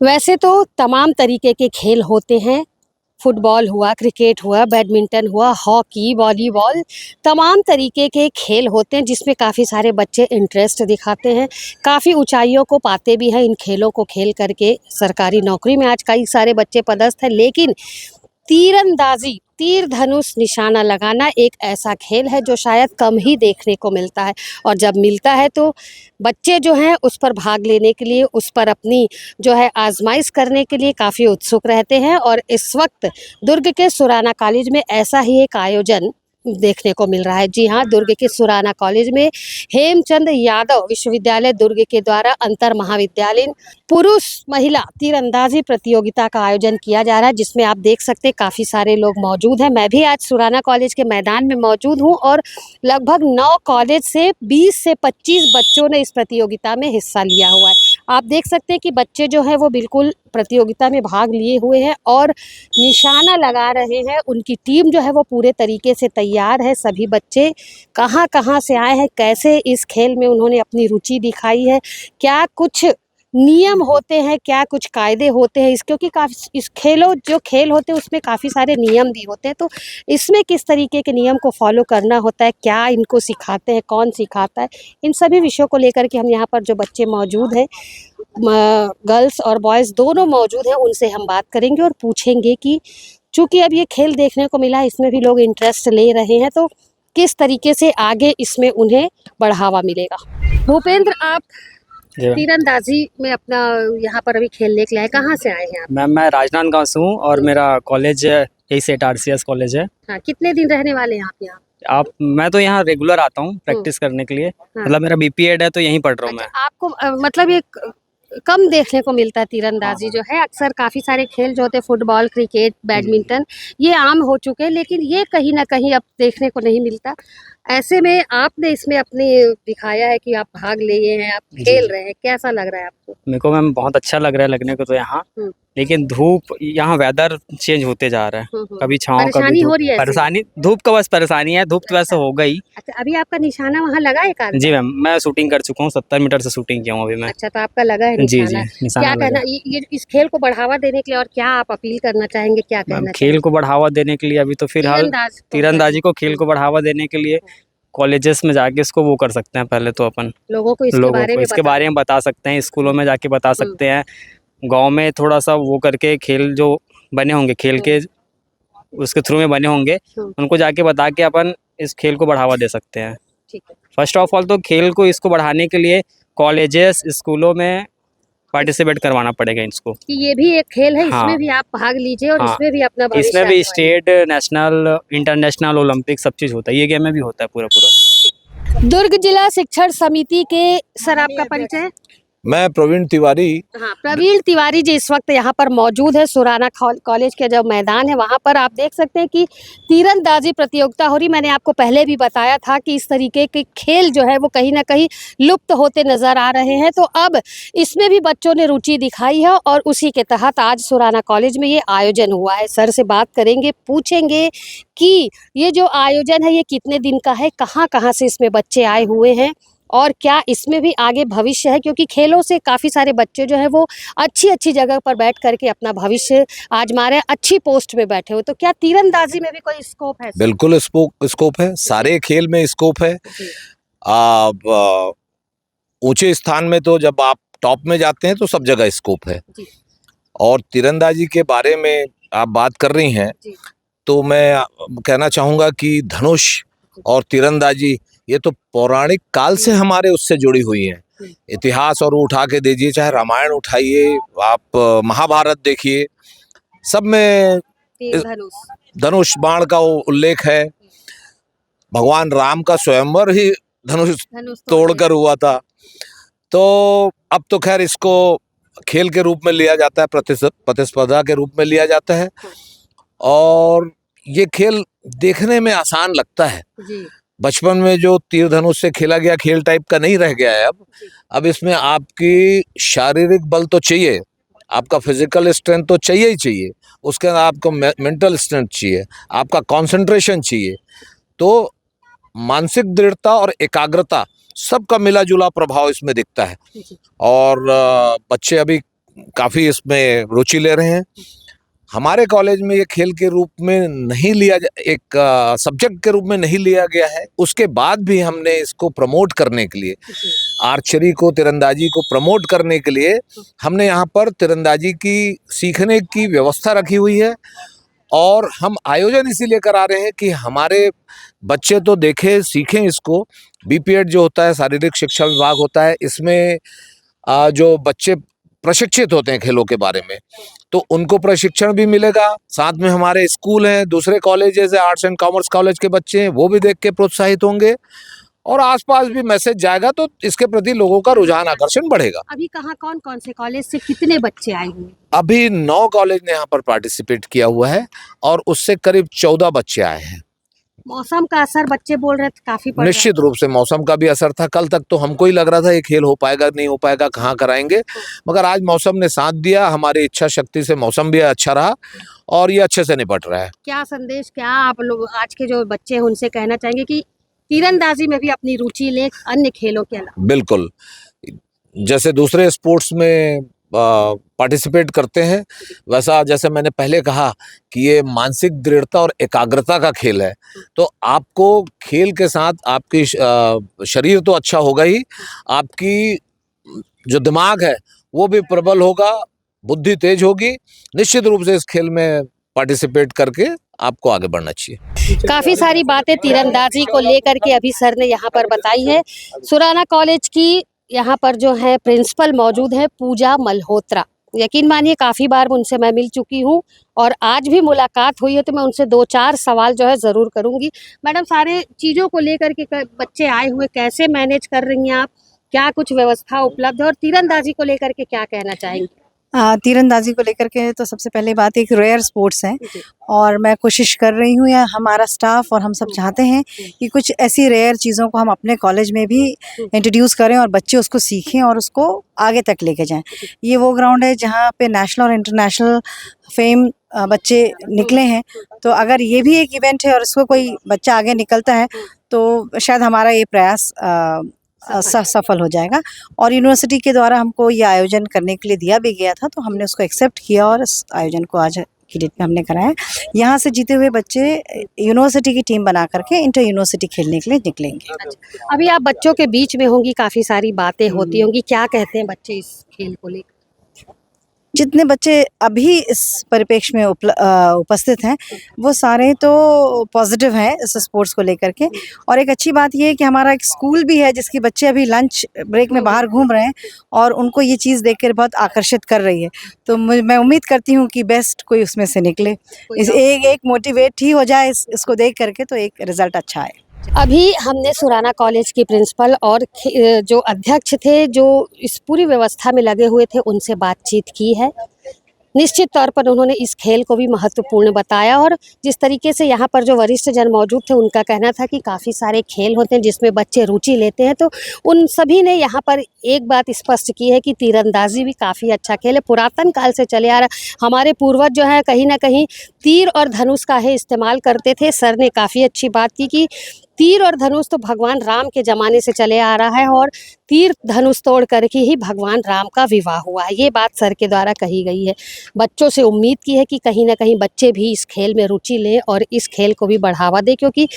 वैसे तो तमाम तरीके के खेल होते हैं। फुटबॉल हुआ, क्रिकेट हुआ, बैडमिंटन हुआ, हॉकी, वॉलीबॉल, तमाम तरीके के खेल होते हैं जिसमें काफ़ी सारे बच्चे इंटरेस्ट दिखाते हैं। काफ़ी ऊंचाइयों को पाते भी हैं इन खेलों को खेल करके। सरकारी नौकरी में आज कई सारे बच्चे पदस्थ हैं, लेकिन तीरंदाजी, तीर धनुष निशाना लगाना एक ऐसा खेल है जो शायद कम ही देखने को मिलता है, और जब मिलता है तो बच्चे जो हैं उस पर भाग लेने के लिए, उस पर अपनी जो है आजमाइश करने के लिए काफ़ी उत्सुक रहते हैं। और इस वक्त दुर्ग के सुराना कॉलेज में ऐसा ही एक आयोजन देखने को मिल रहा है। जी हाँ, दुर्ग के सुराना कॉलेज में हेमचंद यादव विश्वविद्यालय दुर्ग के द्वारा अंतर महाविद्यालयीन पुरुष महिला तीरंदाजी प्रतियोगिता का आयोजन किया जा रहा है, जिसमें आप देख सकते हैं काफ़ी सारे लोग मौजूद हैं। मैं भी आज सुराना कॉलेज के मैदान में मौजूद हूं और लगभग 9 कॉलेज से 20 से 25 बच्चों ने इस प्रतियोगिता में हिस्सा लिया हुआ है। आप देख सकते हैं कि बच्चे जो हैं वो बिल्कुल प्रतियोगिता में भाग लिए हुए हैं और निशाना लगा रहे हैं। उनकी टीम जो है वो पूरे तरीके से तैयार है। सभी बच्चे कहाँ कहाँ से आए हैं, कैसे इस खेल में उन्होंने अपनी रुचि दिखाई है, क्या कुछ नियम होते हैं, क्या कुछ कायदे होते हैं क्योंकि काफ़ी इस खेलों जो खेल होते हैं उसमें काफ़ी सारे नियम भी होते हैं। तो इसमें किस तरीके के नियम को फॉलो करना होता है, क्या इनको सिखाते हैं, कौन सिखाता है, इन सभी विषयों को लेकर के हम यहाँ पर जो बच्चे मौजूद हैं, गर्ल्स और बॉयज़ दोनों मौजूद हैं, उनसे हम बात करेंगे और पूछेंगे कि चूँकि अब ये खेल देखने को मिला है, इसमें भी लोग इंटरेस्ट ले रहे हैं, तो किस तरीके से आगे इसमें उन्हें बढ़ावा मिलेगा। भूपेंद्र, आप तीरंदाजी में अपना यहाँ पर अभी खेलने के लिए आए, कहाँ से आए हैं आप? मैम मैं राजनांदगांव से हूँ और मेरा कॉलेज यही सेठ RCS कॉलेज है। हाँ, कितने दिन रहने वाले हैं आप यहाँ? मैं तो यहाँ रेगुलर आता हूँ प्रैक्टिस करने के लिए। हाँ। मतलब मेरा BPEd है तो यहीं पढ़ रहा हूँ मैं। अच्छा, आपको मतलब ये कम देखने को मिलता है तीरंदाजी जो है। अक्सर काफ़ी सारे खेल जो होते हैं, फुटबॉल, क्रिकेट, बैडमिंटन, ये आम हो चुके हैं, लेकिन ये कहीं ना कहीं अब देखने को नहीं मिलता। ऐसे में आपने इसमें अपने दिखाया है कि आप भाग लिए हैं, आप खेल रहे हैं, कैसा लग रहा है आपको? मेरे को मैम बहुत अच्छा लग रहा है लगने को तो यहाँ, लेकिन धूप, यहाँ वेदर चेंज होते जा रहा है, कभी छाँव कभी परेशानी हो धूप। रही है? परेशानी धूप का बस परेशानी है, धूप तो वैसे हो गई। अच्छा, अभी आपका निशाना वहाँ लगा है कार? जी मैम, मैं शूटिंग कर चुका हूँ, 70 मीटर से शूटिंग किया हूँ अभी मैं। अच्छा, तो आपका लगा है जी निशाना। जी, निशाना क्या कहना ये इस खेल को बढ़ावा देने के लिए और क्या आप अपील करना चाहेंगे, क्या कहना खेल को बढ़ावा देने के लिए अभी तो फिलहाल तीरंदाजी को खेल को बढ़ावा देने के लिए कॉलेजेस में जाके इसको वो कर सकते हैं। पहले तो अपन लोगों को इसके बारे में बता सकते हैं, स्कूलों में जाके बता सकते हैं, गांव में थोड़ा सा वो करके खेल जो बने होंगे, खेल के उसके थ्रू में बने होंगे, उनको जाके बता के अपन इस खेल को बढ़ावा दे सकते हैं। ठीक है। फर्स्ट ऑफ ऑल तो खेल को इसको बढ़ाने के लिए कॉलेजेस, स्कूलों में पार्टिसिपेट करवाना पड़ेगा इसको कि ये भी एक खेल है। हाँ, इसमें भी आप भाग लीजिए और हाँ, इसमें भी अपना भविष्य इसमें भी आजमाइए। स्टेट, नेशनल, इंटरनेशनल, ओलंपिक सब चीज़ होता है, ये गेम में भी होता है पूरा पूरा। दुर्ग जिला शिक्षण समिति के सर, आपका परिचय? मैं प्रवीण तिवारी। हाँ, प्रवीण तिवारी जी इस वक्त यहाँ पर मौजूद है। सुराना कॉलेज के जो मैदान है वहाँ पर आप देख सकते हैं कि तीरंदाजी प्रतियोगिता हो रही। मैंने आपको पहले भी बताया था कि इस तरीके के खेल जो है वो कहीं ना कहीं लुप्त होते नजर आ रहे हैं, तो अब इसमें भी बच्चों ने रुचि दिखाई है और उसी के तहत आज सुराना कॉलेज में ये आयोजन हुआ है। सर से बात करेंगे, पूछेंगे कि ये जो आयोजन है ये कितने दिन का है, कहाँ कहाँ से इसमें बच्चे आए हुए हैं और क्या इसमें भी आगे भविष्य है, क्योंकि खेलों से काफ़ी सारे बच्चे जो है वो अच्छी अच्छी जगह पर बैठ करके अपना भविष्य आजमा रहे हैं, अच्छी पोस्ट में बैठे हुए। तो क्या तीरंदाजी में भी कोई स्कोप है? बिल्कुल स्कोप है, सारे खेल में स्कोप है। ऊंचे स्थान में तो जब आप टॉप में जाते हैं तो सब जगह स्कोप है। और तीरंदाजी के बारे में आप बात कर रही हैं तो मैं कहना चाहूँगा कि धनुष और तीरंदाजी ये तो पौराणिक काल से हमारे उससे जुड़ी हुई है। इतिहास और उठा के दीजिए, चाहे रामायण उठाइए, आप महाभारत देखिए, सब में धनुष बाण का उल्लेख है। भगवान राम का स्वयंवर ही धनुष तोड़कर हुआ था। तो अब तो खैर इसको खेल के रूप में लिया जाता है, प्रतिस्पर्धा के रूप में लिया जाता है और ये खेल देखने में आसान लगता है। बचपन में जो तीर धनुष से खेला गया खेल टाइप का नहीं रह गया है अब इसमें आपकी शारीरिक बल तो चाहिए, आपका फिजिकल स्ट्रेंथ तो चाहिए ही चाहिए, उसके अंदर आपको मेंटल स्ट्रेंथ चाहिए, आपका कंसंट्रेशन चाहिए, तो मानसिक दृढ़ता और एकाग्रता सबका मिला जुला प्रभाव इसमें दिखता है। और बच्चे अभी काफ़ी इसमें रुचि ले रहे हैं। हमारे कॉलेज में ये खेल के रूप में नहीं लिया, एक सब्जेक्ट के रूप में नहीं लिया गया है। उसके बाद भी हमने इसको प्रमोट करने के लिए, आर्चरी को, तीरंदाजी को प्रमोट करने के लिए हमने यहाँ पर तीरंदाजी की सीखने की व्यवस्था रखी हुई है। और हम आयोजन इसीलिए करा रहे हैं कि हमारे बच्चे तो देखें, सीखें इसको। बीपीएड जो होता है, शारीरिक शिक्षा विभाग होता है, इसमें जो बच्चे प्रशिक्षित होते हैं खेलों के बारे में, तो उनको प्रशिक्षण भी मिलेगा। साथ में हमारे स्कूल हैं, दूसरे कॉलेजेस है, आर्ट्स एंड कॉमर्स कॉलेज के बच्चे हैं, वो भी देख के प्रोत्साहित होंगे और आसपास भी मैसेज जाएगा, तो इसके प्रति लोगों का रुझान, आकर्षण बढ़ेगा। अभी कहाँ कौन से कॉलेज से कितने बच्चे आए हुए हैं? अभी 9 कॉलेज ने यहाँ पर पार्टिसिपेट किया हुआ है और उससे करीब 14 बच्चे आए हैं। मौसम का असर बच्चे बोल रहे थे काफी पड़ रहा है। निश्चित रूप से मौसम का भी असर था। कल तक तो हमको ही लग रहा था ये खेल हो पाएगा नहीं हो पाएगा, कहाँ कराएंगे, मगर आज मौसम ने साथ दिया। हमारी इच्छा शक्ति से मौसम भी अच्छा रहा और ये अच्छे से निपट रहा है। क्या संदेश, क्या आप लोग आज के जो बच्चे हैं उनसे कहना चाहेंगे कि तीरंदाजी में भी अपनी रुचि लें अन्य खेलों के अलावा? बिल्कुल, जैसे दूसरे स्पोर्ट्स में पार्टिसिपेट करते हैं, वैसा जैसे मैंने पहले कहा कि ये मानसिक दृढ़ता और एकाग्रता का खेल है, तो आपको खेल के साथ आपकी शरीर तो अच्छा होगा ही, आपकी जो दिमाग है वो भी प्रबल होगा, बुद्धि तेज होगी। निश्चित रूप से इस खेल में पार्टिसिपेट करके आपको आगे बढ़ना चाहिए। काफी सारी बातें तीरंदाजी को लेकर के अभी सर ने यहाँ पर बताई है। सुराना कॉलेज की यहाँ पर जो है प्रिंसिपल मौजूद है, पूजा मल्होत्रा। यकीन मानिए काफ़ी बार उनसे मैं मिल चुकी हूँ और आज भी मुलाकात हुई है, तो मैं उनसे 2-4 सवाल जो है ज़रूर करूँगी। मैडम, सारे चीज़ों को लेकर के बच्चे आए हुए कैसे मैनेज कर रही हैं आप? क्या कुछ व्यवस्था उपलब्ध है और तीरंदाजी को लेकर के क्या कहना चाहेंगी? तीरंदाजी को लेकर के तो सबसे पहले बात, एक रेयर स्पोर्ट्स है और मैं कोशिश कर रही हूँ, या हमारा स्टाफ और हम सब चाहते हैं कि कुछ ऐसी रेयर चीज़ों को हम अपने कॉलेज में भी इंट्रोड्यूस करें और बच्चे उसको सीखें और उसको आगे तक लेके जाएं। ये वो ग्राउंड है जहाँ पे नेशनल और इंटरनेशनल फेम बच्चे निकले हैं, तो अगर ये भी एक इवेंट है और इसको कोई बच्चा आगे निकलता है तो शायद हमारा ये प्रयास सफल हो जाएगा। और यूनिवर्सिटी के द्वारा हमको ये आयोजन करने के लिए दिया भी गया था, तो हमने उसको एक्सेप्ट किया और इस आयोजन को आज की डेट में हमने कराया। यहाँ से जीते हुए बच्चे यूनिवर्सिटी की टीम बना करके इंटर यूनिवर्सिटी खेलने के लिए निकलेंगे। अभी आप बच्चों के बीच में होंगी, काफ़ी सारी बातें होती होंगी, क्या कहते हैं बच्चे इस खेल को लेकर? जितने बच्चे अभी इस परिप्रेक्ष्य में उपस्थित हैं वो सारे तो पॉजिटिव हैं इस स्पोर्ट्स को लेकर के। और एक अच्छी बात ये है कि हमारा एक स्कूल भी है जिसके बच्चे अभी लंच ब्रेक में बाहर घूम रहे हैं और उनको ये चीज़ देखकर बहुत आकर्षित कर रही है। तो मैं उम्मीद करती हूँ कि बेस्ट कोई उसमें से निकले, इस एक मोटिवेट ही हो जाए इसको देख करके, तो एक रिज़ल्ट अच्छा आए। अभी हमने सुराना कॉलेज के प्रिंसिपल और जो अध्यक्ष थे, जो इस पूरी व्यवस्था में लगे हुए थे, उनसे बातचीत की है। निश्चित तौर पर उन्होंने इस खेल को भी महत्वपूर्ण बताया और जिस तरीके से यहाँ पर जो वरिष्ठ जन मौजूद थे, उनका कहना था कि काफ़ी सारे खेल होते हैं जिसमें बच्चे रुचि लेते हैं, तो उन सभी ने यहाँ पर एक बात स्पष्ट की है कि तीरंदाजी भी काफ़ी अच्छा खेल है, पुरातन काल से चले आ रहा। हमारे पूर्वज जो है कहीं ना कहीं तीर और धनुष का ही इस्तेमाल करते थे। सर ने काफ़ी अच्छी बात की कि तीर और धनुष तो भगवान राम के ज़माने से चले आ रहा है और तीर धनुष तोड़ करके ही भगवान राम का विवाह हुआ है। ये बात सर के द्वारा कही गई है। बच्चों से उम्मीद की है कि कहीं ना कहीं बच्चे भी इस खेल में रुचि लें और इस खेल को भी बढ़ावा दें, क्योंकि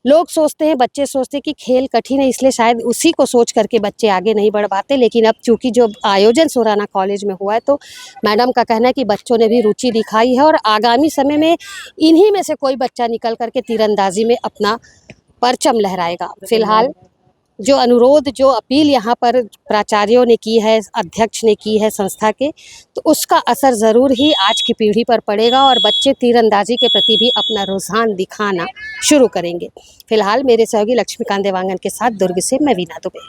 लोग सोचते हैं, बच्चे सोचते हैं कि खेल कठिन है, इसलिए शायद उसी को सोच करके बच्चे आगे नहीं बढ़ पाते। लेकिन अब चूँकि जो आयोजन सुराना कॉलेज में हुआ है, तो मैडम का कहना है कि बच्चों ने भी रुचि दिखाई है और आगामी समय में इन्हीं में से कोई बच्चा निकल करके तीरंदाजी में अपना परचम लहराएगा। फिलहाल जो अनुरोध, जो अपील यहाँ पर प्राचार्यों ने की है, अध्यक्ष ने की है संस्था के, तो उसका असर ज़रूर ही आज की पीढ़ी पर पड़ेगा और बच्चे तीरंदाजी के प्रति भी अपना रुझान दिखाना शुरू करेंगे। फिलहाल मेरे सहयोगी लक्ष्मीकांत देवांगन के साथ दुर्ग से मैं वीना दुबे।